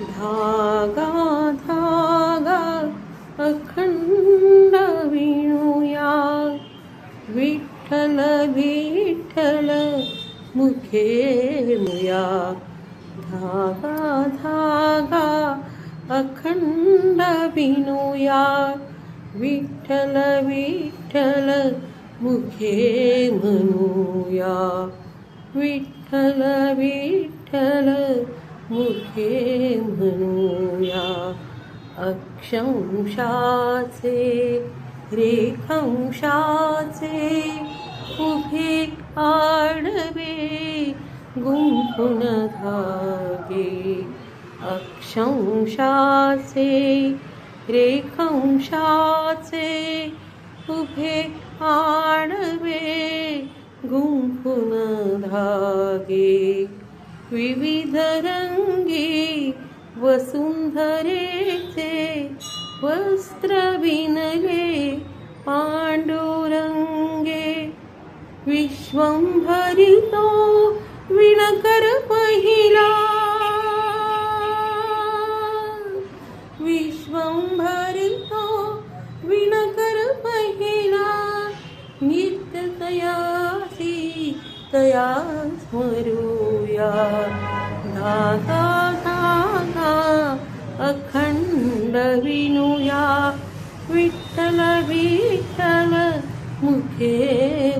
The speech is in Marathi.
धागा धागा अखंड विणूया, विठ्ठल विठ्ठल मुखे मुया. धागा धागा अखंड विणूया, विठ्ठल विठ्ठल मुखे म्हणूया. विठ्ठल विठ्ठल मुखे म्हणूया. अक्षंशाचे रेखांशाचे उभे आडवे गुंफून धागे. अक्षंशाचे रेखांशाचे उभे आडवे गुंफून धागे. विविध रंगी वसुंधरेचे वस्त्र विणले पांडुरंगे. विश्वंभरितो विणकर पहिला, विश्वंभरितो विणकर पहिला. नित्य तयासी तया स्मरूया. धागा धागा अखंड विणूया, विठ्ठल विठ्ठल मुखे